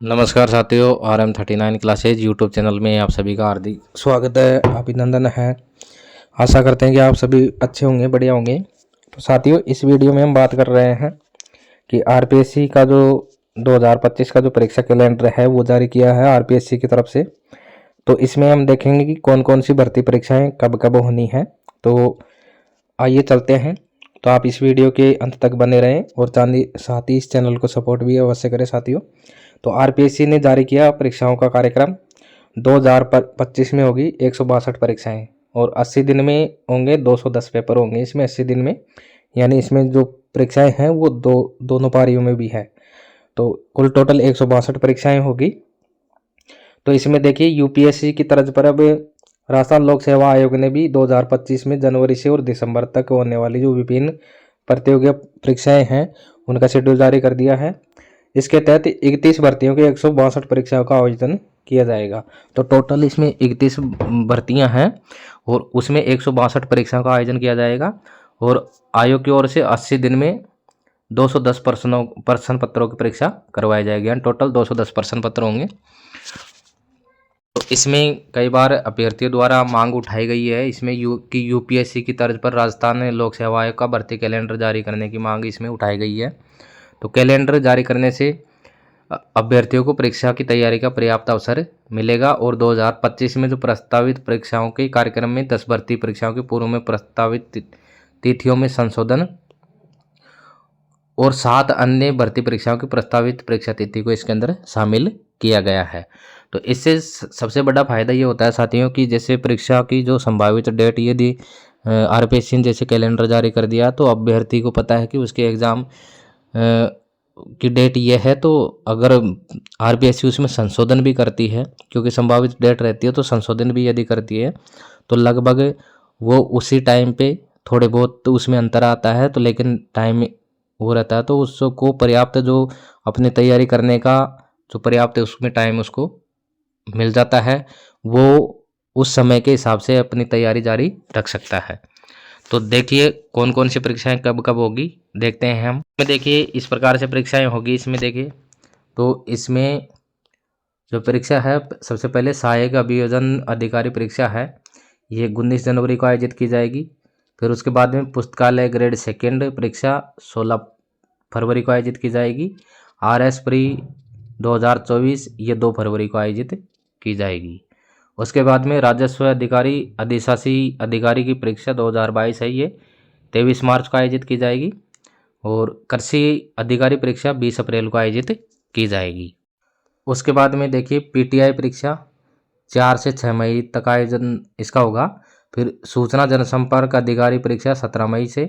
नमस्कार साथियों, RM39 classes YouTube channel में आप सभी का हार्दिक स्वागत है, अभिनंदन है। आशा करते हैं कि आप सभी अच्छे होंगे, बढ़िया होंगे। तो साथियों, इस वीडियो में हम बात कर रहे हैं कि आरपीएससी का जो 2025 का जो परीक्षा कैलेंडर है वो जारी किया है आरपीएससी की तरफ से। तो इसमें हम देखेंगे कि कौन कौन सी भर्ती परीक्षाएं कब कब होनी है। तो आइए चलते हैं। तो आप इस वीडियो के अंत तक बने रहें और साथ ही इस चैनल को सपोर्ट भी अवश्य करें साथियों। तो आरपीएससी ने जारी किया परीक्षाओं का कार्यक्रम। 2025 में होगी 162 परीक्षाएं और 80 दिन में होंगे 210 पेपर होंगे इसमें 80 दिन में, यानी इसमें जो परीक्षाएं हैं वो दोनों पारियों में भी है। तो कुल टोटल 162 परीक्षाएं होगी। तो इसमें देखिए, यूपीएससी की तर्ज पर अब राजस्थान लोक सेवा आयोग ने भी 2025 में जनवरी से और दिसंबर तक होने वाली जो विभिन्न प्रतियोगी परीक्षाएं हैं उनका शेड्यूल जारी कर दिया है। इसके तहत 31 भर्तियों के 162 परीक्षाओं का आयोजन किया जाएगा। तो टोटल इसमें 31 भर्तियां हैं और उसमें 162 परीक्षाओं का आयोजन किया जाएगा। और आयोग की ओर से 80 दिन में 210 प्रश्न पत्रों की परीक्षा करवाई जाएगी। टोटल 210 प्रश्न पत्र होंगे। तो इसमें कई बार अभ्यर्थियों द्वारा मांग उठाई गई है इसमें यूपीएससी की तर्ज पर राजस्थान लोक सेवा आयोग का भर्ती कैलेंडर जारी करने की मांग इसमें उठाई गई है। तो कैलेंडर जारी करने से अभ्यर्थियों को परीक्षा की तैयारी का पर्याप्त अवसर मिलेगा और 2025 में जो प्रस्तावित परीक्षाओं के कार्यक्रम में 10 भर्ती परीक्षाओं के पूर्व में प्रस्तावित तिथियों में संशोधन और 7 अन्य भर्ती परीक्षाओं की प्रस्तावित परीक्षा तिथि को इसके अंदर शामिल किया गया है। तो इससे सबसे बड़ा फायदा ये होता है साथियों कि जैसे परीक्षा की जो संभावित डेट यदि आरपीएससी ने जैसे कैलेंडर जारी कर दिया तो अभ्यर्थी को पता है कि उसके एग्ज़ाम की डेट ये है। तो अगर आरपीएससी उसमें संशोधन भी करती है, क्योंकि संभावित डेट रहती है तो संशोधन भी यदि करती है तो लगभग वो उसी टाइम पे थोड़े बहुत तो उसमें अंतर आता है, तो लेकिन टाइम वो रहता है तो उसको पर्याप्त जो अपनी तैयारी करने का जो पर्याप्त है उसमें टाइम उसको मिल जाता है। वो उस समय के हिसाब से अपनी तैयारी जारी रख सकता है। तो देखिए कौन कौन सी परीक्षाएं कब कब होगी, देखते हैं हम। देखिए इस प्रकार से परीक्षाएं होगी इसमें देखिए। तो इसमें जो परीक्षा है सबसे पहले सहायक अभियोजन अधिकारी परीक्षा है, ये 19 जनवरी को आयोजित की जाएगी। फिर उसके बाद में पुस्तकालय ग्रेड सेकेंड परीक्षा 16 फरवरी को आयोजित की जाएगी। RS प्री 2024 ये 2 फरवरी को आयोजित की जाएगी। उसके बाद में राजस्व अधिकारी अधिशासी अधिकारी की परीक्षा 2022 है, ये 23 मार्च को आयोजित की जाएगी। और कृषि अधिकारी परीक्षा 20 अप्रैल को आयोजित की जाएगी। उसके बाद में देखिए पीटीआई परीक्षा 4 से 6 मई तक आयोजन इसका होगा। फिर सूचना जनसंपर्क अधिकारी परीक्षा 17 मई से।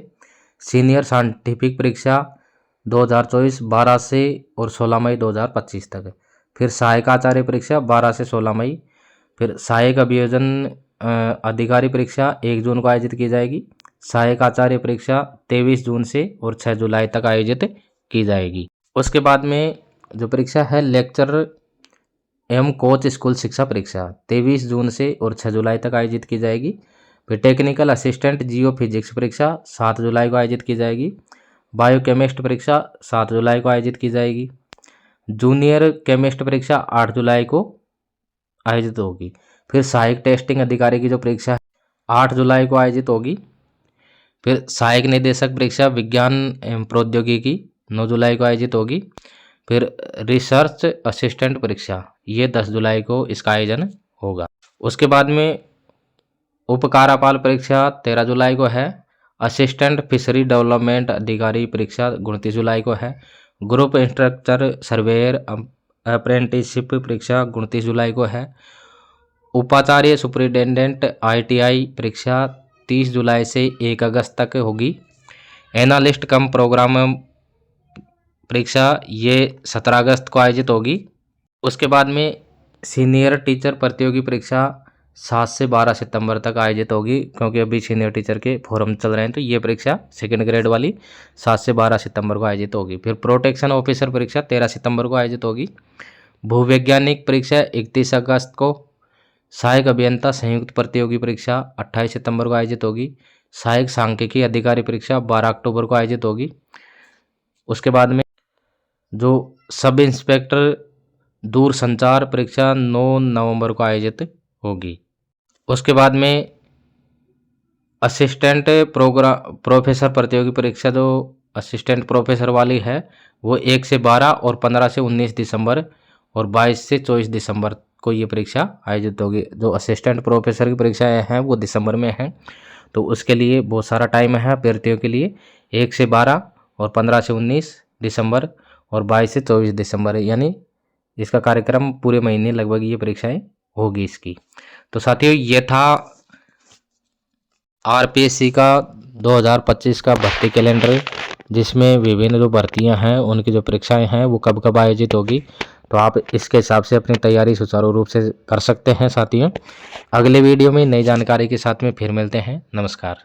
सीनियर साइंटिफिक परीक्षा 2024 12 से और 16 मई 2025 तक। फिर सहायक आचार्य परीक्षा 12 से 16 मई। फिर सहायक अभियोजन अधिकारी परीक्षा 1 जून को आयोजित की जाएगी। सहायक आचार्य परीक्षा 23 जून से और 6 जुलाई तक आयोजित की जाएगी। उसके बाद में जो परीक्षा है लेक्चर एवं कोच स्कूल शिक्षा परीक्षा 23 जून से और 6 जुलाई तक आयोजित की जाएगी। फिर टेक्निकल असिस्टेंट जियो फिजिक्स परीक्षा 7 जुलाई को आयोजित की जाएगी। बायोकेमिस्ट परीक्षा 7 जुलाई को आयोजित की जाएगी। जूनियर केमिस्ट परीक्षा 8 जुलाई को आयोजित होगी। फिर सहायक टेस्टिंग अधिकारी की जो परीक्षा है 8 जुलाई को आयोजित होगी। फिर सहायक निदेशक परीक्षा विज्ञान एवं प्रौद्योगिकी 9 जुलाई को आयोजित होगी। फिर रिसर्च असिस्टेंट परीक्षा ये 10 जुलाई को इसका आयोजन होगा। उसके बाद में उपकारापाल परीक्षा 13 जुलाई को है। असिस्टेंट फिशरी डेवलपमेंट अधिकारी परीक्षा 29 जुलाई को है। ग्रुप इंस्ट्रक्टर सर्वेयर अप्रेंटिसशिप परीक्षा 29 जुलाई को है। उपाचार्य सुपरिटेंडेंट ITI परीक्षा 30 जुलाई से 1 अगस्त तक होगी। एनालिस्ट कम प्रोग्राम परीक्षा ये 17 अगस्त को आयोजित होगी। उसके बाद में सीनियर टीचर प्रतियोगी परीक्षा 7 से 12 सितंबर तक आयोजित होगी, क्योंकि अभी सीनियर टीचर के फॉर्म चल रहे हैं। तो ये परीक्षा सेकंड ग्रेड वाली 7 से 12 सितंबर को आयोजित होगी। फिर प्रोटेक्शन ऑफिसर परीक्षा 13 सितंबर को आयोजित होगी। भूवैज्ञानिक परीक्षा 31 अगस्त को। सहायक अभियंता संयुक्त प्रतियोगी परीक्षा 28 सितंबर को आयोजित होगी। सहायक सांख्यिकी अधिकारी परीक्षा 12 अक्टूबर को आयोजित होगी। उसके बाद में जो सब इंस्पेक्टर दूरसंचार परीक्षा 9 नवंबर को आयोजित होगी। उसके बाद में असिस्टेंट प्रोफेसर प्रतियोगी परीक्षा जो असिस्टेंट प्रोफेसर वाली है वो 1 से 12 और 15 से 19 दिसंबर और 22 से 24 दिसंबर को ये परीक्षा आयोजित होगी। जो असिस्टेंट प्रोफेसर की परीक्षाएं हैं वो दिसंबर में हैं, तो उसके लिए बहुत सारा टाइम है अभ्यर्थियों के लिए। 1 से 12 और 15 से 19 दिसंबर और 22 से 24 दिसंबर, यानी इसका कार्यक्रम पूरे महीने लगभग ये परीक्षाएं होगी इसकी। तो साथियों ये था आरपीएससी का 2025 का भर्ती कैलेंडर, जिसमें विभिन्न जो भर्तियां हैं उनकी जो परीक्षाएं हैं वो कब कब आयोजित होगी। तो आप इसके हिसाब से अपनी तैयारी सुचारू रूप से कर सकते हैं साथियों। अगले वीडियो में नई जानकारी के साथ में फिर मिलते हैं। नमस्कार।